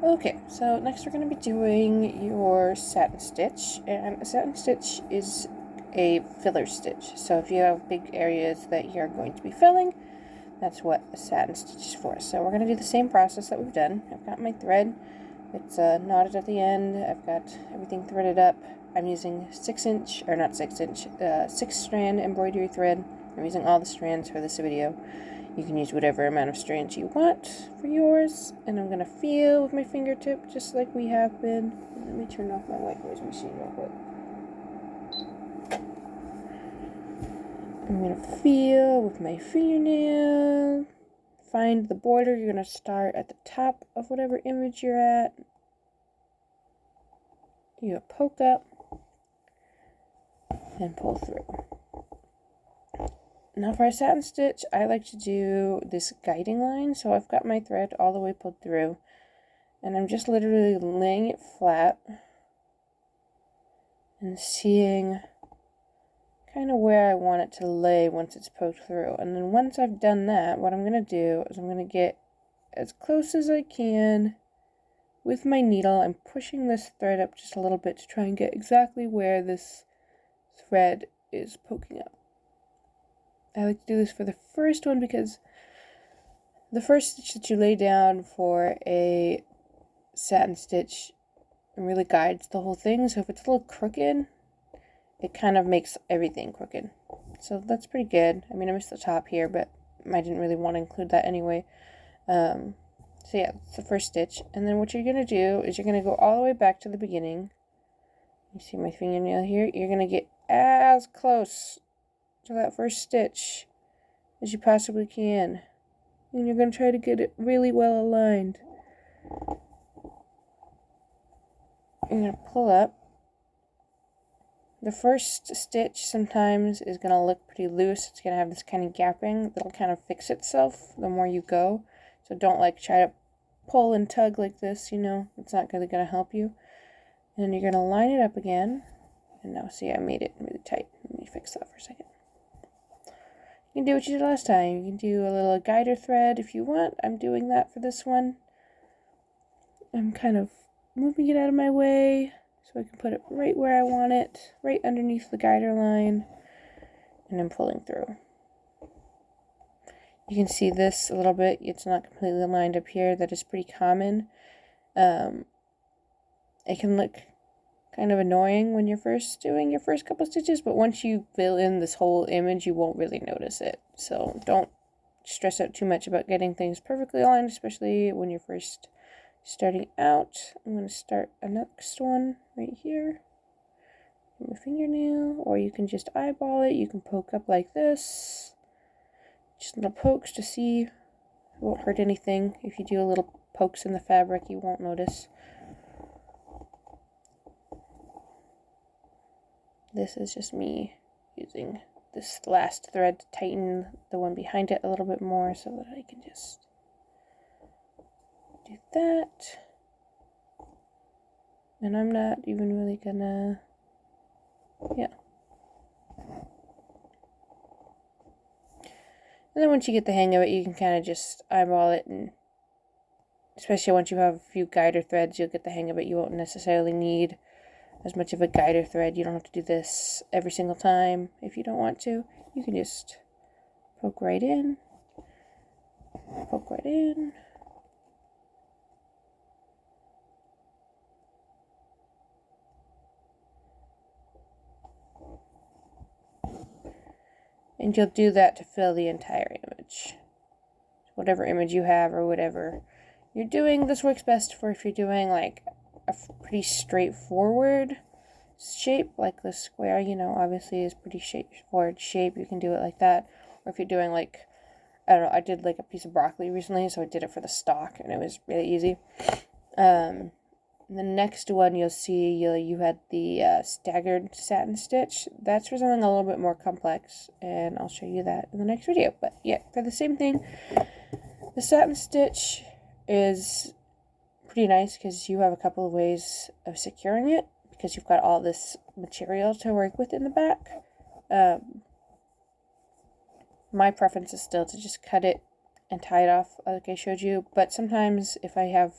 Okay, so next we're going to be doing your satin stitch, and a satin stitch is a filler stitch. So if you have big areas that you're going to be filling, that's what a satin stitch is for. So we're going to do the same process that we've done. I've got my thread, it's knotted at the end, I've got everything threaded up. I'm using 6-inch, or not 6-inch, 6-strand embroidery thread. I'm using all the strands for this video. You can use whatever amount of strands you want for yours. And I'm going to feel with my fingertip just like we have been. Let me turn off my white noise machine real quick. I'm going to feel with my fingernail. Find the border. You're going to start at the top of whatever image you're at. You poke up and pull through. Now for a satin stitch, I like to do this guiding line. So I've got my thread all the way pulled through, and I'm just literally laying it flat and seeing kind of where I want it to lay once it's poked through. And then once I've done that, what I'm going to do is I'm going to get as close as I can with my needle. I'm pushing this thread up just a little bit to try and get exactly where this thread is poking up. I like to do this for the first one because the first stitch that you lay down for a satin stitch really guides the whole thing. So if it's a little crooked, it kind of makes everything crooked. So that's pretty good. I mean, I missed the top here, but I didn't really want to include that anyway. So yeah, it's the first stitch. And then what you're going to do is you're going to go all the way back to the beginning. You see my fingernail here? You're going to get as close to that first stitch as you possibly can. And you're going to try to get it really well aligned. You're going to pull up. The first stitch sometimes is going to look pretty loose. It's going to have this kind of gapping that'll kind of fix itself the more you go. So don't try to pull and tug like this, it's not really going to help you. And you're going to line it up again. And now see, I made it really tight. Let me fix that for a second. You can do what you did last time. You can do a little guider thread if you want. I'm doing that for this one. I'm kind of moving it out of my way so I can put it right where I want it, right underneath the guider line, and I'm pulling through. You can see this a little bit. It's not completely lined up here. That is pretty common. It can look kind of annoying when you're first doing your first couple stitches, but once you fill in this whole image, you won't really notice it. So don't stress out too much about getting things perfectly aligned, especially when you're first starting out. I'm going to start a next one right here with my fingernail, or you can just eyeball it. You can poke up like this, just little pokes to see. It won't hurt anything. If you do a little pokes in the fabric, you won't notice. This is just me using this last thread to tighten the one behind it a little bit more so that I can just do that. And I'm not even really gonna, yeah. And then once you get the hang of it, you can kind of just eyeball it, and especially once you have a few guider threads, you'll get the hang of it. You won't necessarily need as much of a guider thread. You don't have to do this every single time if you don't want to. You can just poke right in, poke right in. And you'll do that to fill the entire image. Whatever image you have or whatever you're doing, this works best for if you're doing like a pretty straightforward shape, like the square, obviously is pretty straightforward shape. You can do it like that. Or if you're doing like, I don't know, I did like a piece of broccoli recently, so I did it for the stalk, and it was really easy. The next one you'll see, you had the staggered satin stitch. That's for something a little bit more complex, and I'll show you that in the next video. But yeah, for the same thing, the satin stitch is pretty nice because you have a couple of ways of securing it, because you've got all this material to work with in the back. My preference is still to just cut it and tie it off like I showed you, but sometimes if I have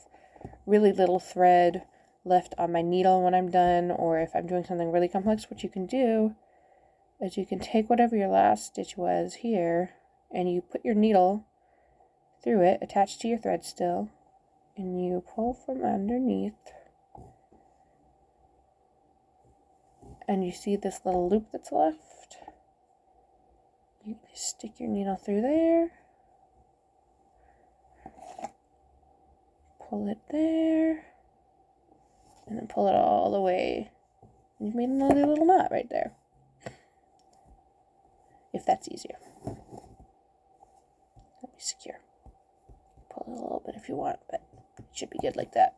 really little thread left on my needle when I'm done, or if I'm doing something really complex, what you can do is you can take whatever your last stitch was here, and you put your needle through it, attached to your thread still, and you pull from underneath, and you see this little loop that's left. You just stick your needle through there, pull it there, and then pull it all the way. You've made another little knot right there, if that's easier. Let me secure. Pull it a little bit if you want, but it should be good like that.